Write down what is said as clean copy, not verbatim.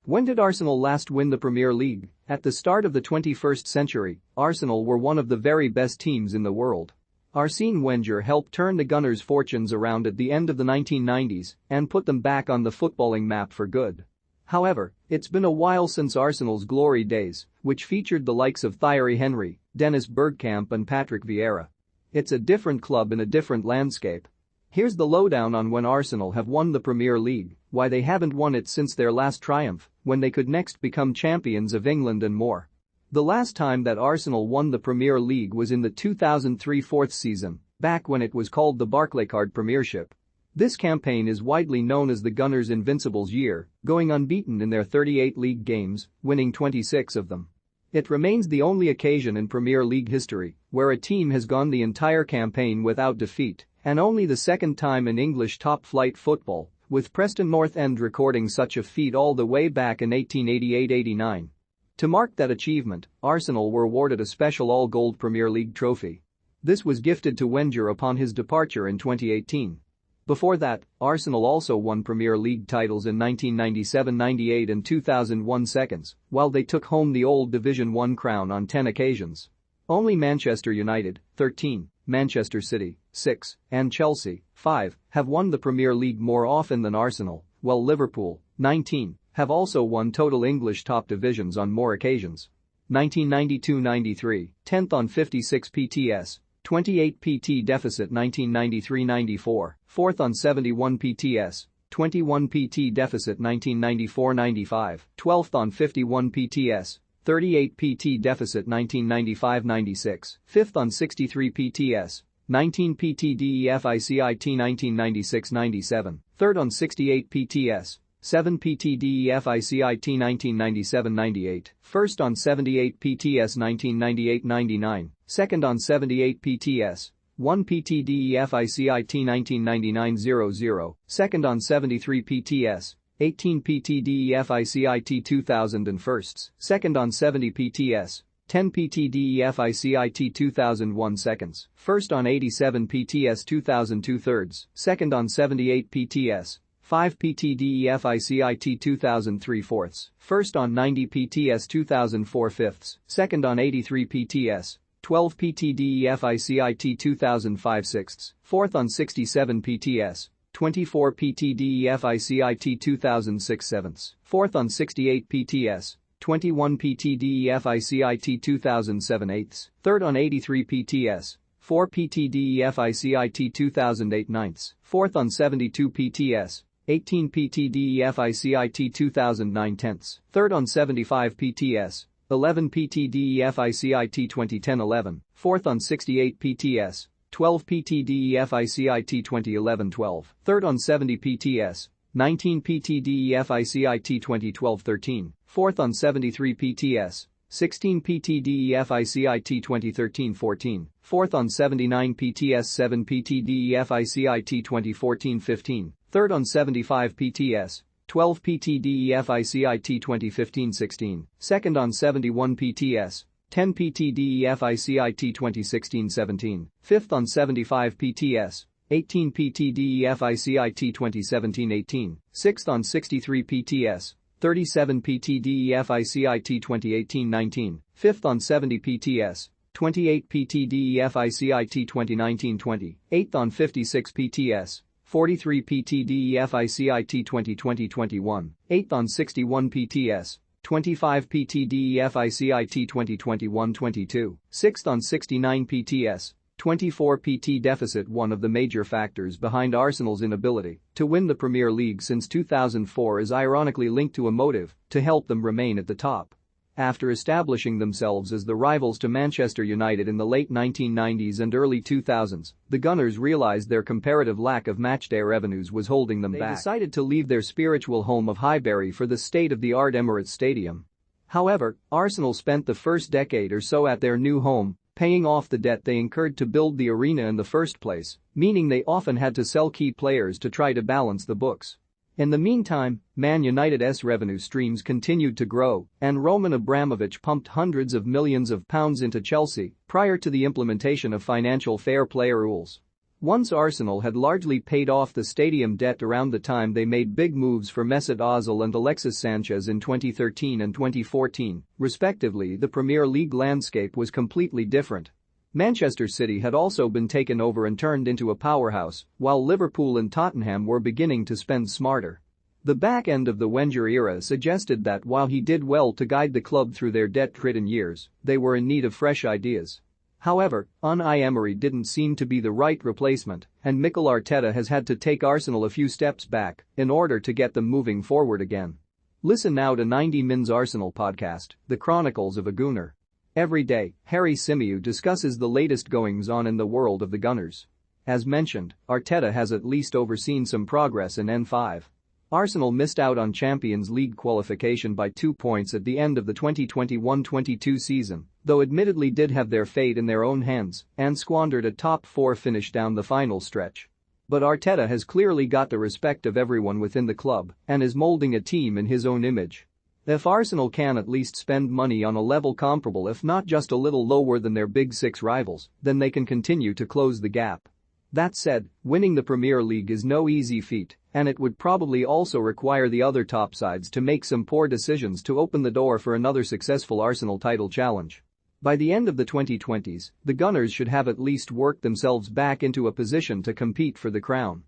When did Arsenal last win the Premier League? At the start of the 21st century, Arsenal were one of the very best teams in the world. Arsene Wenger helped turn the Gunners' fortunes around at the end of the 1990s and put them back on the footballing map for good. However, it's been a while since Arsenal's glory days, which featured the likes of Thierry Henry, Dennis Bergkamp and Patrick Vieira. It's a different club in a different landscape. Here's the lowdown on when Arsenal have won the Premier League, why they haven't won it since their last triumph, when they could next become champions of England and more. The last time that Arsenal won the Premier League was in the 2003 fourth season, back when it was called the Barclaycard Premiership. This campaign is widely known as the Gunners' Invincibles year, going unbeaten in their 38 league games, winning 26 of them. It remains the only occasion in Premier League history where a team has gone the entire campaign without defeat, and only the second time in English top-flight football, with Preston North End recording such a feat all the way back in 1888-89. To mark that achievement, Arsenal were awarded a special all-gold Premier League trophy. This was gifted to Wenger upon his departure in 2018. Before that, Arsenal also won Premier League titles in 1997-98 and 2001 seconds, while they took home the old Division 1 crown on 10 occasions. Only Manchester United, 13, Manchester City, 6, and Chelsea, 5, have won the Premier League more often than Arsenal, while Liverpool, 19, have also won total English top divisions on more occasions. 1992-93, 10th on 56 PTS, 28 PT deficit 1993-94, 4th on 71 PTS, 21 PT deficit 1994-95, 12th on 51 PTS, 38 PT deficit 1995-96, 5th on 63 PTS, 19 PT DEFICIT 1996-97, 3rd on 68 PTS, 7 PT DEFICIT 1997-98, 1st on 78 PTS 1998-99, 2nd on 78 PTS, 1 PT DEFICIT 1999-00, 2nd on 73 PTS, 18 PT DEFICIT 2000 and 1st, 2nd on 70 PTS, 10 PT DEFICIT 2001 seconds, 1st on 87 PTS 2002 thirds, 2nd on 78 PTS, 5 PT DEFICIT 2003 fourths, 1st on 90 PTS 2004 fifths, 2nd on 83 PTS, 12 PT DEFICIT 2005 sixths, 4th on 67 PTS, 24 PT DEFICIT 2006 sevenths, 4th on 68 PTS, 21 PT DEFICIT 2007 eighths, 3rd on 83 PTS, 4 PT DEFICIT 2008 ninths, 4th on 72 PTS, 18 PT DEFICIT 2009 tenths, 3rd on 75 PTS, 11 PT DEFICIT 2010 11, 4th on 68 PTS, 12 PT DEFICIT 2011 12, 3rd on 70 PTS, 19 PT DEFICIT 2012 13, 4th on 73 PTS, 16 PT DEFICIT 2013 14, 4th on 79 PTS 7 PT DEFICIT 2014 15, 3rd on 75 PTS, 12 PT DEFICIT 2015 16, 2nd on 71 PTS, 10 PT DEFICIT 2016 17, 5th on 75 PTS, 18 PT DEFICIT 2017 18, 6th on 63 PTS, 37 PT DEFICIT 2018 19, 5th on 70 PTS, 28 PT DEFICIT 2019 20, 8th on 56 PTS, 43 PT DEFICIT 2020 21, 8th on 61 PTS, 25 PT DEFICIT 2021 22, 6th on 69 PTS, 24 PT deficit. One of the major factors behind Arsenal's inability to win the Premier League since 2004 is ironically linked to a motive to help them remain at the top. After establishing themselves as the rivals to Manchester United in the late 1990s and early 2000s, the Gunners realized their comparative lack of matchday revenues was holding them back. They decided to leave their spiritual home of Highbury for the state-of-the-art Emirates Stadium. However, Arsenal spent the first decade or so at their new home, paying off the debt they incurred to build the arena in the first place, meaning they often had to sell key players to try to balance the books. In the meantime, Man United's revenue streams continued to grow, and Roman Abramovich pumped hundreds of millions of pounds into Chelsea prior to the implementation of financial fair play rules. Once Arsenal had largely paid off the stadium debt around the time they made big moves for Mesut Ozil and Alexis Sanchez in 2013 and 2014, respectively, the Premier League landscape was completely different. Manchester City had also been taken over and turned into a powerhouse, while Liverpool and Tottenham were beginning to spend smarter. The back end of the Wenger era suggested that while he did well to guide the club through their debt-ridden years, they were in need of fresh ideas. However, Unai Emery didn't seem to be the right replacement, and Mikel Arteta has had to take Arsenal a few steps back in order to get them moving forward again. Listen now to 90 Min's Arsenal podcast, The Chronicles of a Gooner. Every day, Harry Symeou discusses the latest goings-on in the world of the Gunners. As mentioned, Arteta has at least overseen some progress in N5. Arsenal missed out on Champions League qualification by 2 points at the end of the 2021-22 season, though admittedly did have their fate in their own hands and squandered a top-4 finish down the final stretch. But Arteta has clearly got the respect of everyone within the club and is molding a team in his own image. If Arsenal can at least spend money on a level comparable if not just a little lower than their Big Six rivals, then they can continue to close the gap. That said, winning the Premier League is no easy feat, and it would probably also require the other top sides to make some poor decisions to open the door for another successful Arsenal title challenge. By the end of the 2020s, the Gunners should have at least worked themselves back into a position to compete for the crown.